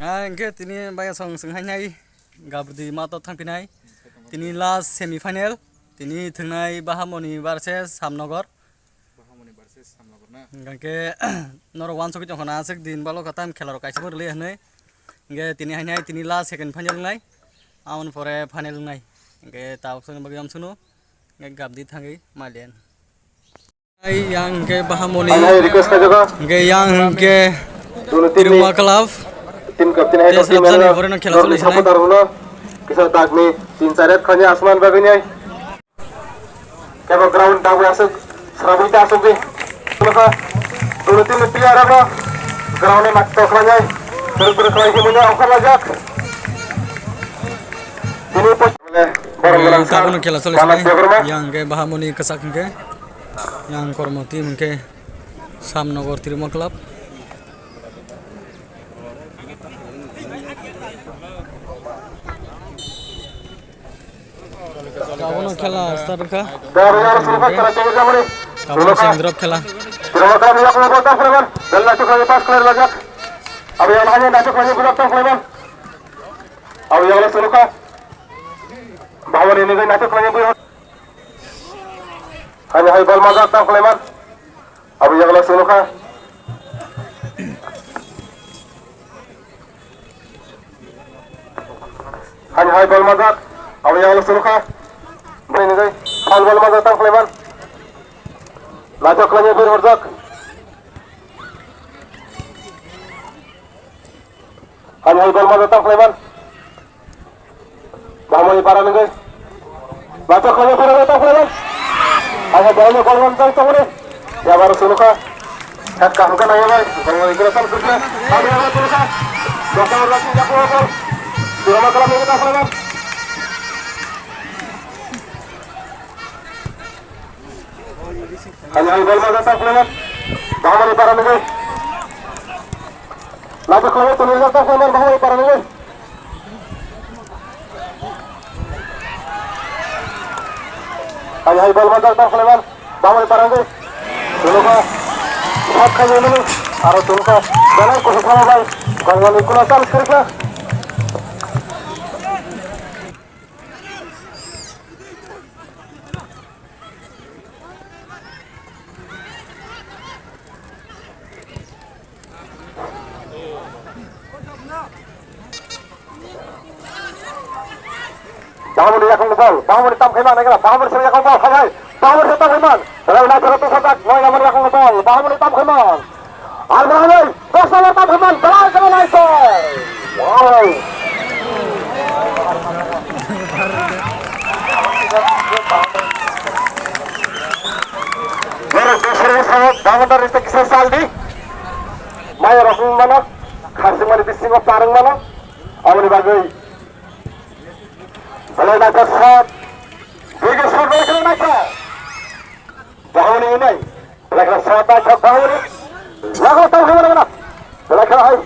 Angke tini baya song senghai gabrdi mato thangpinai tini last semi final tini thungnai Bahamoni versus Samnogor angke noro wan sokit jongkona asik din balo katam khelar kaisa borle hanai angke tini hainai tini last second final ngai amon pore final ngai angke tawak sone bagi amsuno angke gabdi thangi malian ai yang ke Bahamoni angke yang ke Tiruma Club tim kapten hai kapten mana supporter hono kisah tagmi 3-4 khanya asman bagini kebo ground tahu asuk serabita asuk di maka dulu tim player apa ground nya makto khanya terus himunya angkat lajak ini pos barang-barang sabun kela solis yang ke Bahamoni kesak ke yang kormoti mungkin Samnogor Tiruma Club Kawan kela start ka. Kawan sing drop kela. Tiruma Club yang melakukan serangan dan laju kali pas keluar lajak. Abi yang hanya laju kali bulat tangkleman. Abi yang laju luka. Bahwa ini laju kali bulat. Hanya hai bal mazak tangkleman. Abi yang laju luka. Hanya hai bal mazak. Abi yang laju luka. Ini guys, bal mazak tangkleman. Laju kali berhorjak. Hanya hai bal mazak tangkleman. Bahwa para nih guys. Laju kali berhorjak tangkleman. Hanya balnya bal mazak tangkleman. Ya baru suluka. Hakka bukan aja guys. Kalau ikhlasan kerja. Abi yang laju luka. Dokter lagi jago bal. Tiruma Club ini tangkleman. Hanya hai bal mazak tangkleman. Bahwa para nih guys. Laju kali tulis tangkleman bahwa para nih guys. Hanya hai bal mazak tangkleman. Bahwa para nih guys. Suluka. Hak kali ini. Harus suluka. Jangan kusuk sama guys. Kalau ikhlasan kerja. Bahamoni yakung bal, Bahamoni tam khaiman negara, Bahamoni sering yakung bal, hai, Bahamoni tam khaiman, selalu nak satu sadak, noi namanya yakung bal, Bahamoni tam khaiman, Al-Bahamoni, kosong tam khaiman, jalan jalan naik, wow. Baru berseri sangat, Bahamoni dari tekisah saldi, Maya Rasul mana, kasih mana di singo parang mana, Bahamoni bagai. Kalau nak shot, bagi shot mereka nak shot. Bahamoni ini, mereka shot nak shot Bahamoni. Lagu tahu ke mana? Mereka hai.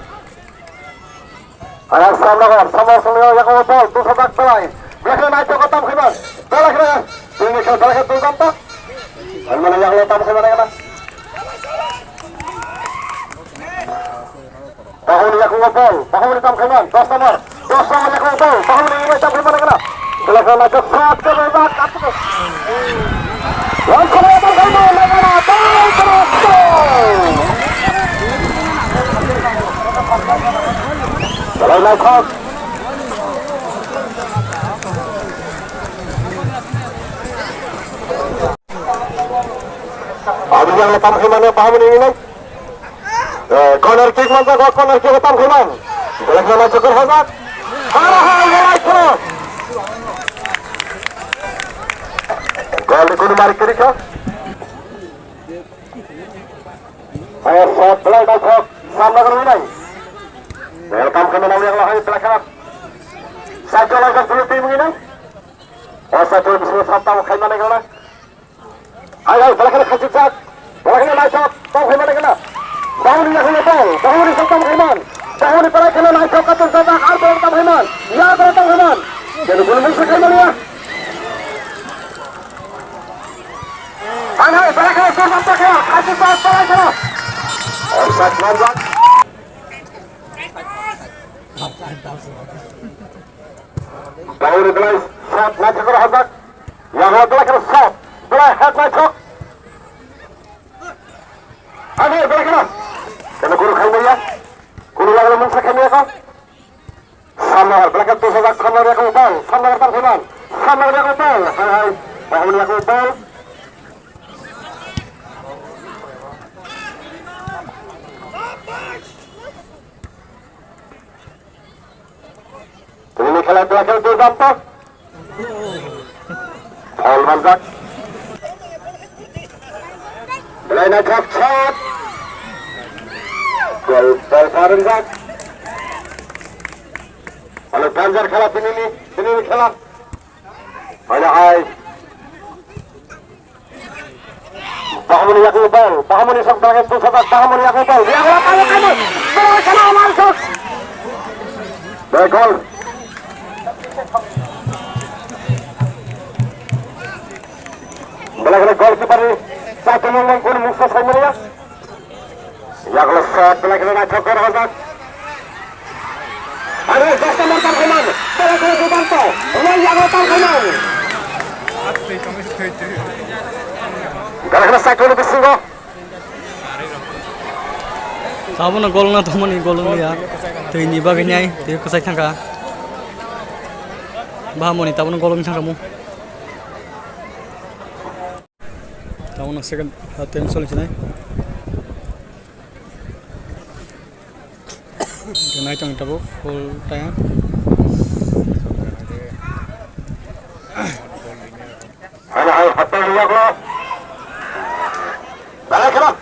Ayah Samnogor, sama yang kau tahu, tu sedak pelai. Mereka nak shot tahu ke mana? Pelai ke mana? Ini kau pelai tu gambar. Mana yang kau tahu ke mana kan? Bahamoni yang kau tahu, Bahamoni tahu ke mana? Dos nomor yang kau tahu, Bahamoni ini tahu ke mana kan? Silakan lagi shot ke bawah satu. Langsung lebar ke mana? Terus. Kalau nak shot. Abi yang lepas ke mana? Paham ini? Corner kick mantap, corner kick lepas ke mana? Silakan lagi ke hazard. Hai. Gol di kudu mari kiri kok. Ayo shot play masuk Samnogor ini. Welcome ke menang yang lahir belakang. Satu lagi dulu tim ini. Oh satu bisa sampai ke mana kena. Ayo belakang kasih shot. Belakang naik shot. Tahu ke mana kena. Bahamoni yang kena ball. Bahamoni sampai ke mana. Bahamoni pada kena naik shot ke sana. Arthur sampai ke mana. Ya sampai ke mana. Jadi belum bisa ke mana ya. Anai belakang sur sampai ke. Kasih shot belakang. Offside mazak. Dahulu belai shot match kira hazak. Yang belai kira shot. Belai head match hok. Ada belai kira. Kena guru kami ya. Guru lagi mungkin kami ya kau. Sama belai kira tu hazak sama dia kau bal. Sama dia kau bal. Sama dia kau bal. Hai. Bahawa dia kau bal. Ini খেলা দুর্দান্ত ফল মানজাক লাইনা ঝাপ ছট গোল বল ফারেনজাক হলো danger খেলা তিনি খেলা হলো high বাহামনি Yakub বল বাহামনি সব দাগে তুসাদা বাহামনি ইয়াকুব বল ইয়াকুব বল খেলা আমার shot goal Belakang goalkeeper satu nomor pun musuh saya yang lesat belakang nak cokor hazak ada jasa mantan keman belakang Subanto yang mantan keman belakang satu lebih singgo tahu na gol na teman ni gol ni ya tu ini bagainya dia kesai tangka bahamu ni tahu na gol ni tangka mu tahu na second attempt soalnya ni naik tang tabu full time ada hatta lihat lo belakang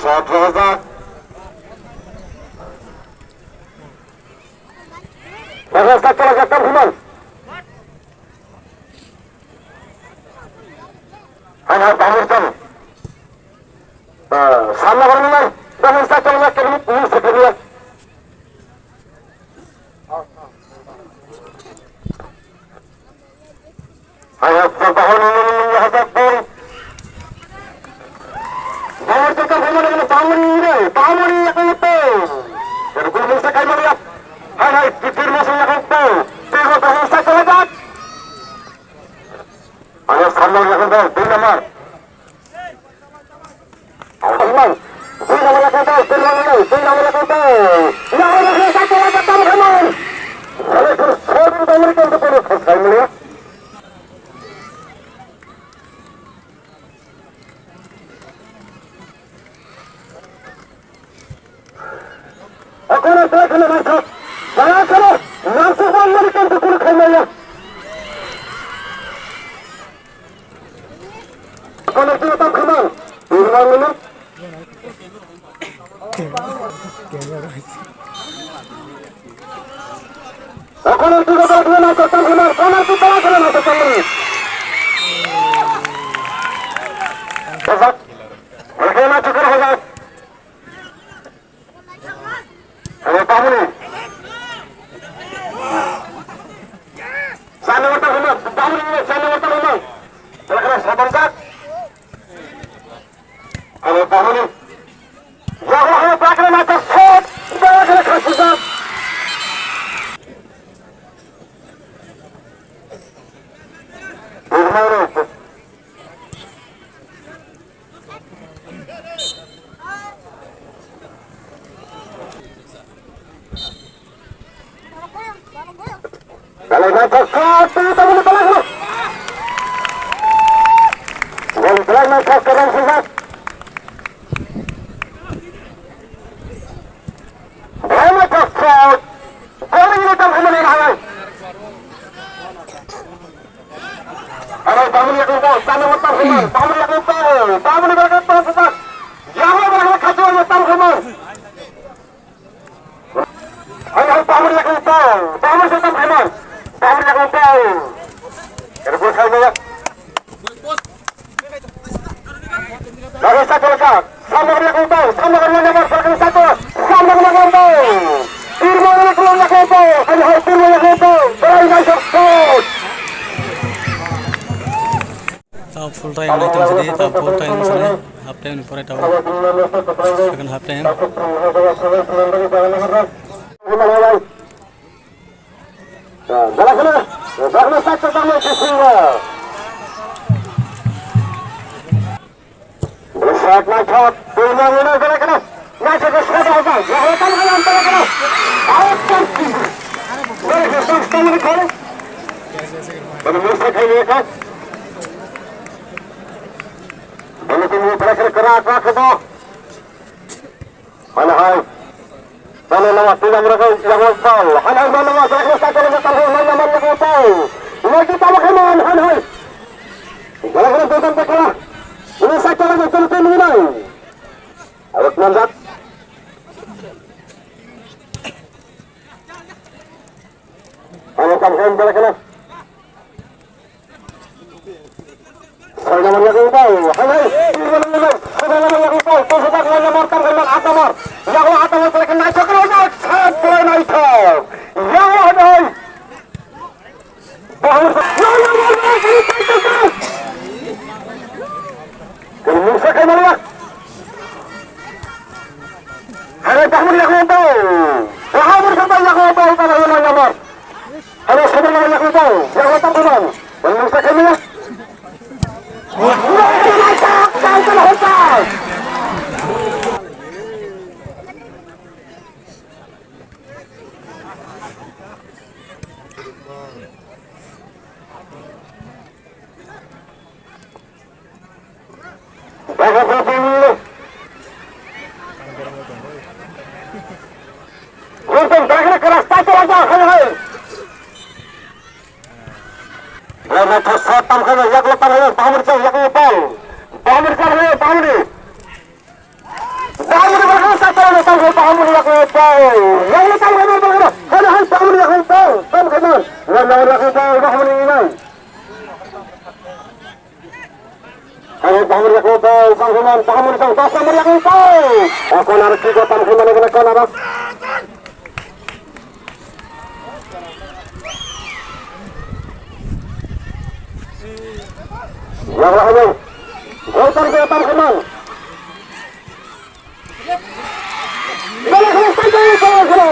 shot hazak belakang satu lagi terhubung hanya bangun jam sama orang lain bangun satu lagi ini sebenarnya hanya bangun ini hazak bol bangun kita bangun ini yang itu jadi guru bisa kaya melihat hanya titir masuk yang itu tiga bangun satu lagi hanya sama yang itu di nomor Ahmad di nomor yang itu di nomor yang itu yang ada satu lagi teman-teman kalau sesuatu memberikan kepada saya melihat aku rasa kena masuk saya kena langsung memberikan kepada saya melihat kalau itu tak kenal di mana aku nanti dapat dua masuk tangan kanan itu telah kena masuk tangan Hazak bagaimana cukup Hazak ada tahu ni sana warta rumah tahu ni sana warta rumah belakang Hazak ada tahu ni yang ada belakang atas shot belakang Hazak kalau macam satu tahu ni belakang gol belakang Hazak Hazak macam shot gol ini tak kena halal ada tamu yang kumpul, tamu matang kemar, tamu yang kumpul, tamu di belakang Hazak, jangan belakang kacauan matang kemar. Ada tamu yang kumpul, tamu matang kemar, tamu yang kumpul. Kerja saya ya. Lagi satu lekat, sama yang kumpul, sama yang nomor belakang satu, sama yang kumpul. Firman yang kumpul, ada Firman yang kumpul, berani masuk shot. tahu full time naik tang jadi tahu full time sana half time ni pore tahu second half time Himalaya. Belakang satu tangan ke sini. Bersat macet, pulang ini belakang. Macet bersat apa? Belakang kanan belakang. Apa sih? Belakang tangan kau. Pemirsa kini kan. Belakang belakang keras belakang. Mana hai? Mana nama tidak mereka yang lokal. Mana nama mereka satu lagi tahu nama mereka tahu. Lagi tahu kemana hai? Belakang belakang belakang. Ini satu lagi terus ini. Awak nandak. Awak kamu belakang. Saya nama yang tahu. Hai. Saya nama yang tahu. Kau sudah nama martam dengan Atamar. Yang Allah Atamar belakang naik kerana satu naik. Ya Allah. Bahwa Musa kemana? Ada tahun yang kau tahu. Tahun sampai yang kau tahu pada yang nomor. Ada sebenarnya yang kau tahu. Yang kau tahu kan? Musa kemana? Aku narik juga tamkin mana kena kau narik. Yang lainnya, golkar ke tamkin mana? Boleh kalau saja kalau kalau.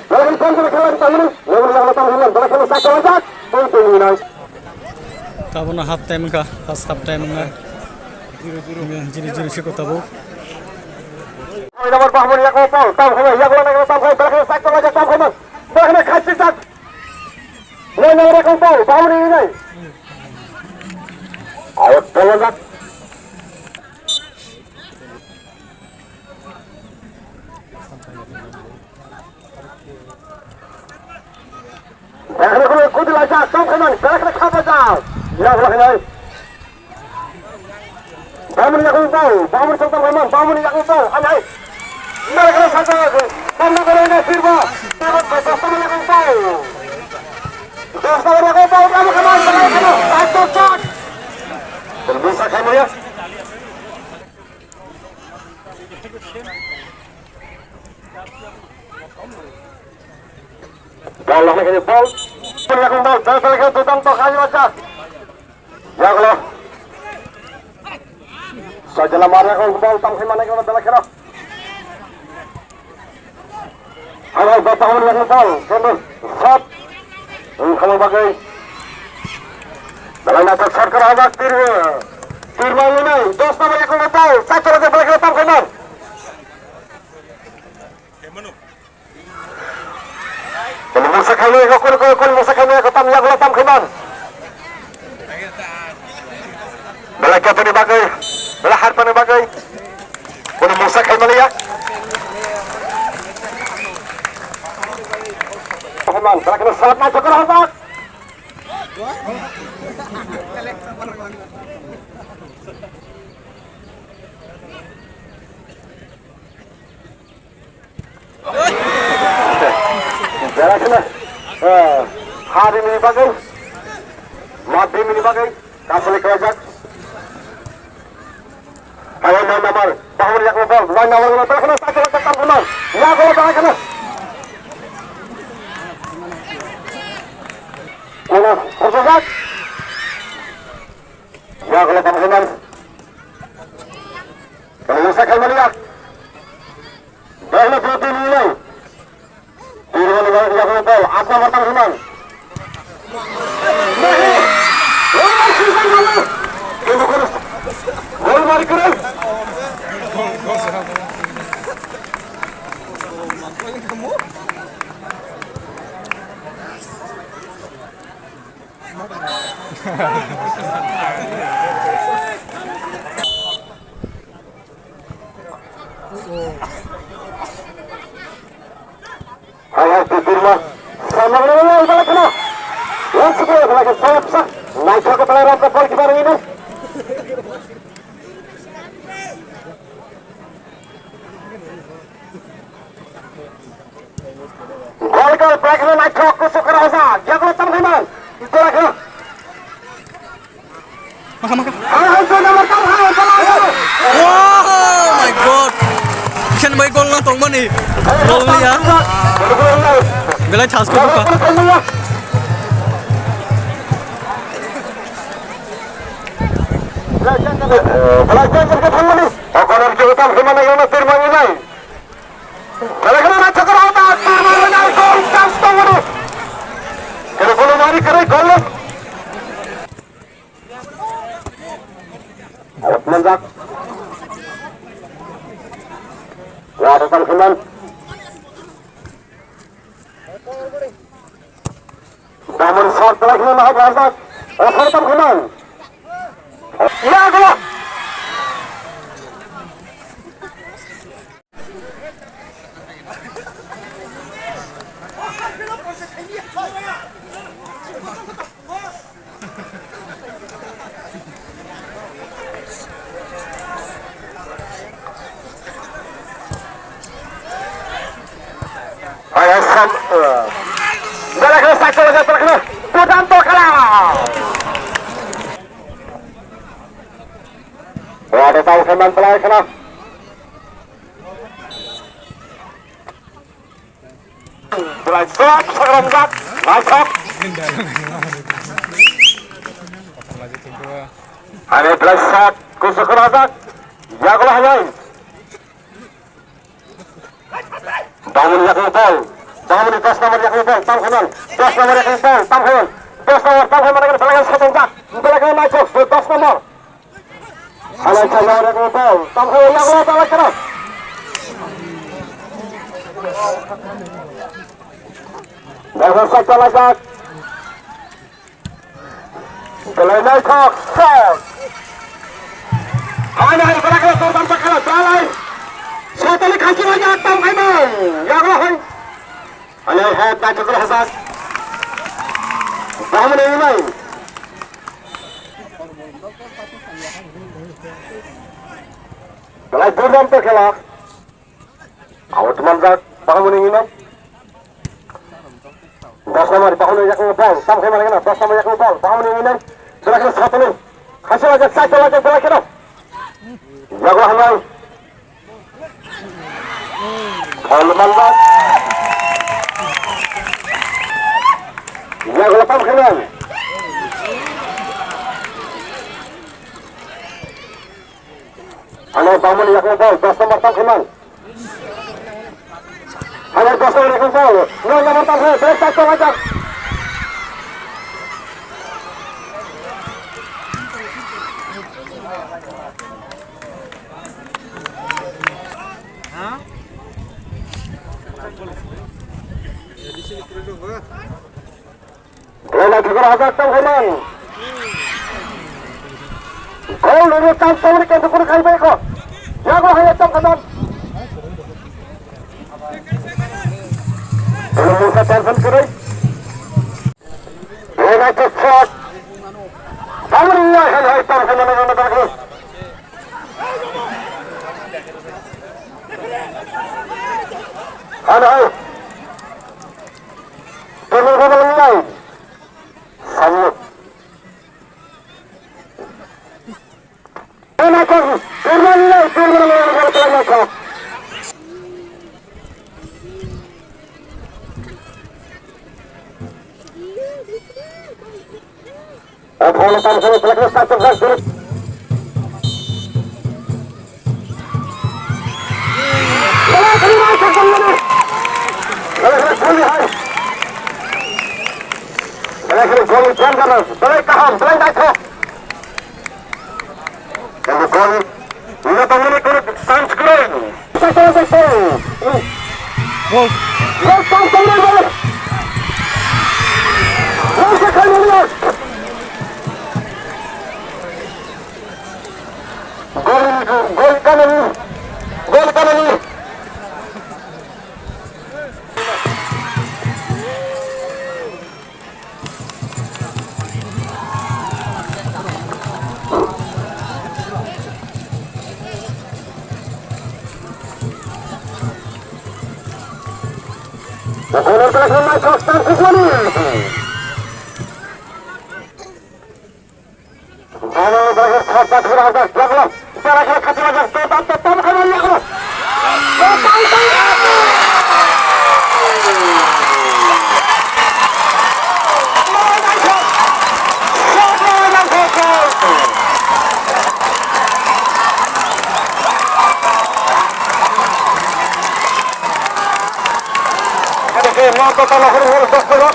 Boleh kalau kalau tamkin, yang tamkin, boleh kalau saja saja. Itu ini. Kamu half time kah? Pas half time nggak? Jiri sih kota bu. Nomor Bahmun yang kau tahu, tahu kau yang lain kau tahu, belakang sakit aja tahu kau, belakang kasih tak. Nomor kau tahu, Bahmun ini. Ayo tolong tak. Belakang kau kudu aja, tahu kau, belakang kau aja. Ya belakang. Bahmun yang kau tahu, Bahmun tentang Bahmun, Bahmun yang kau tahu, anai. Belakang satu lagi, tanda kerana firma, bersama yang kau tahu. Bersama yang kau tahu, kamu kemana? Satu cak. Bisa kamu ya? Kalau nak ini bol, punya kembal, saya selesai tutang tok kayu aja. Ya kalau saja lamar yang kembal, tang mana kalau bela kira. Awal bapak yang kembal, kemudian shot, kamu bagai. Dalam atas sarkar awak firma ini, dos nama yang kau tahu, satu lagi bela kira tam kanan. Kalau musa kami, kalau musa kami aku tam yang letam kanan. Bela kira ni bagai, bela harpa ni bagai. Kalau musa kami lihat. Kanan, bela kira salat nak cakap apa? Bela kira hari ini bagai, mati ini bagai, kasih kerajaan. Ayo nomor, tahun yang lepas, nomor yang lepas, kena satu lepas kanan, ya kalau tak kena. Kena, kursus. Ya kalau tak kena. Kalau saya kembali ya, dah lepas ini. yang bol. Apa matang Himan? Gol mari keren. Hai Firma. Sama dengan balik kena. Yang sebenarnya lagi sayap sah. Naik ke pelayaran ke bol bareng ini. Gol pelakana naik ke Sukarasa. Jago Tamhiman. Itu lagi. Maka. Itu nomor Tamhiman. Wow, my god. Bisa main gol lang tong mani. Gol ni ya. Belai chance ko buka. Belajar ke Tamhiman. Okonar ke Tamhiman yang Firma ini. Pelakana naik ke Sukarasa. Firma naik gol chance tong. Kena gol mari kere gol. Menjak. Ya, datang Himan. Namun shot lagi Mahat Razak. Datang Himan. Ya, gol. Ayah sam, balik ke sakit lagi terkena, Pudanto kalah. Ada tahu Himan pelai kena. Pelai shot, sekarang tak, masuk. Ada pelai shot, kusuk razak, jagolah lain. Bangun yakni bol. Bangun di tos nomor yakni bol. Tamhiman. Tos nomor yakni bol. Tamhiman. Tos nomor Tamhiman dengan belakang satu tak. Belakang masuk. Tos nomor. Alat nomor yakni bol. Tamhiman yang luar balik keras. Belakang saja lajak. Belakang kok. Shot. Hanya di belakang korban sekalah. Beralai. Satu lagi kasih lagi Tamhiman. Ya Allah. Hanya head tak cukup Hasan. Tamhiman ini. Kalau Burdan terkelak. Awak manjat Tamhiman ini. Dos nomor di tahun yang bol. Tamhiman ini. Dos nomor yang bol. Tamhiman ini. Terakhir satu lagi. Kasih lagi satu lagi terakhir. Ya Allah. Kalau mandat, ya kalau Tamhiman. Anak Tamhiman yang bol, dos nomor Tamhiman. Anak dos nomor yang bol, nol nomor Tamhiman, berita aja. Bola juga ada Tamhiman. Gol dari Tamhiman ke sepuluh kali beko. Jago hanya Tamhiman. Belum bisa telepon kiri. Bola cepat. Tamhiman hai Tamhiman yang bagus. Ada. Tamhiman mulai. Sambut. Enak. Bola Tamhiman selesai satu gol. Bola kelima sekali. Bola kelima. Terakhir gol John Carlos. Belai kaham, belai daito. Yang gol 5 menit Sans Green. Satu. Gol. Gol Sans Green. Gol sekali lihat. Gol kanan. Gol kanan. Corner telah selesai Kostan Kuswani. Jangan berakhir cepat berhasil. Belum. Berakhir kecil tetap kembali aku. Moto kalau harus bergerak.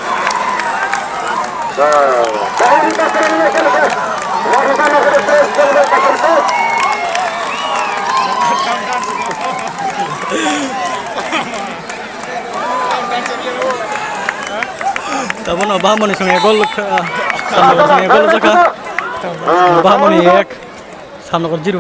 Dari kasarnya ke depan. Lakukan terus jangan tersentuh. Tabo na ba mo ni sungai gol sungai gol jaka. Ba mo ni ek samne ko 0.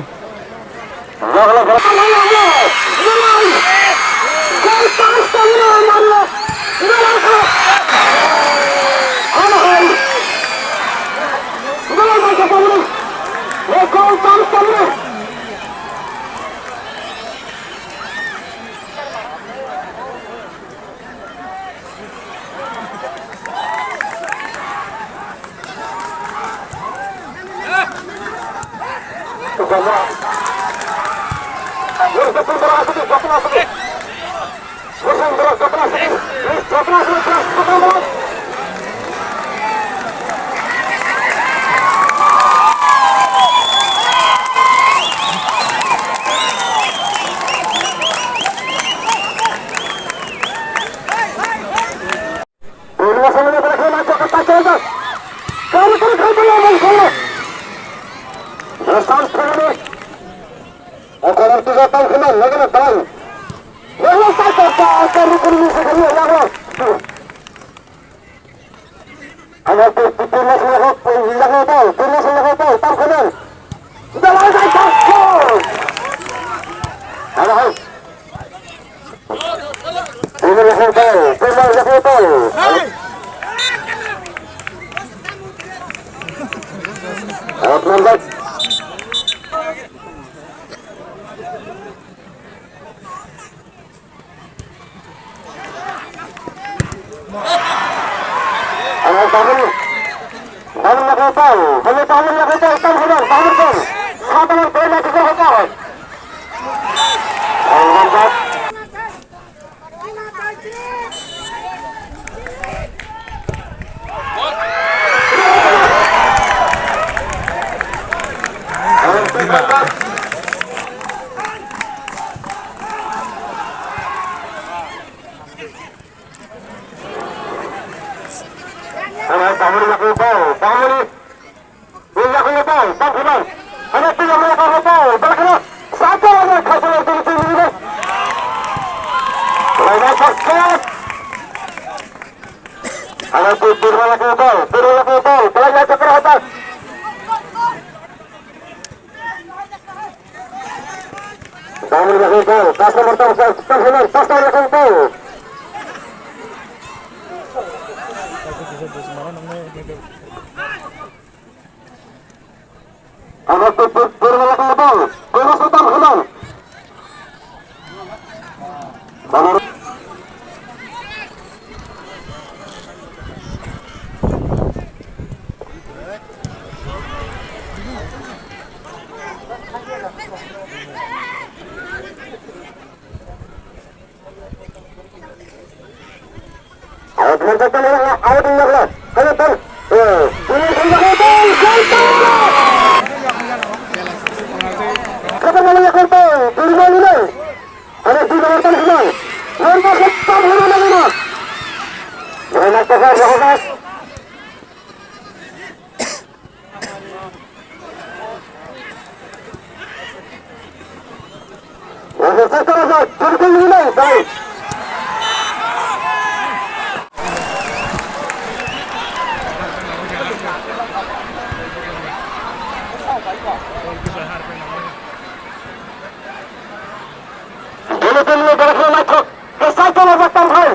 tamkai.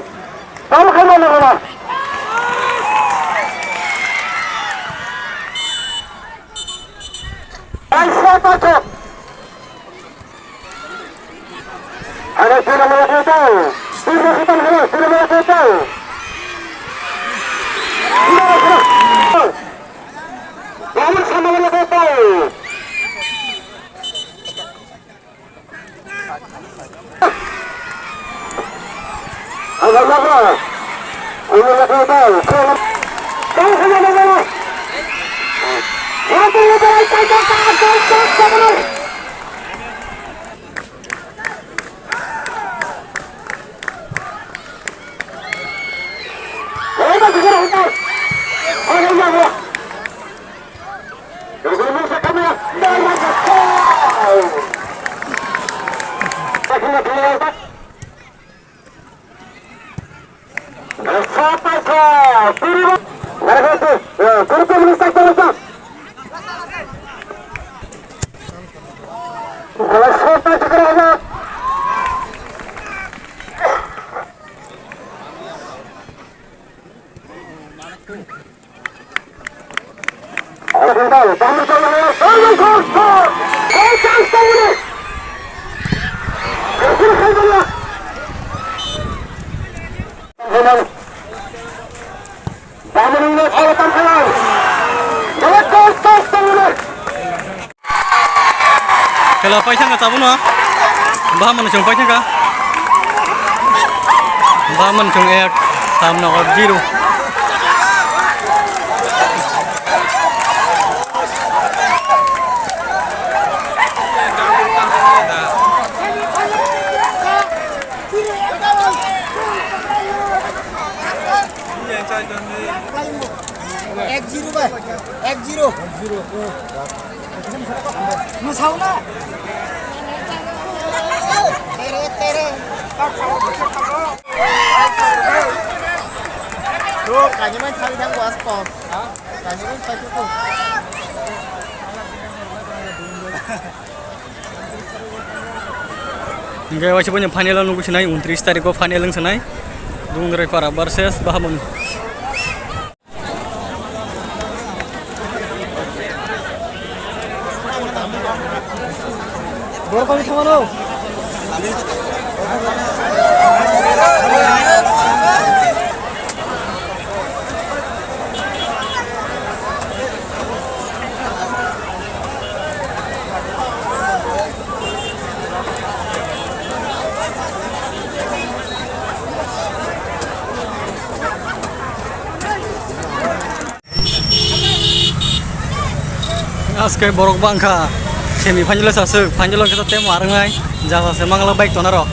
Tamkai mana? Aisyah Pacok. Ada sudah melakukan tahu. Sudah kita melakukan tahu. Sudah. Namun sama melakukan tahu. Agak-agak. Ini melakukan tahu. Tahu saja bagaimana. Satu baik saja. Kalau paisang ka sabun ha. Bahaman chung paisang ka. Bahaman chung ek samna or zero. एक zero भाई एक zero मसाला तेरे bro kayaknya main cari yang waspon kayaknya main cari cukup Enggak wajib punya final nunggu senai 29 tarik ko final lang senai Dungray para versus Bahamun. bro kami sama lo Aske borok bangka semi final sasuk final kita tem warngai jasa semang la baik tonaro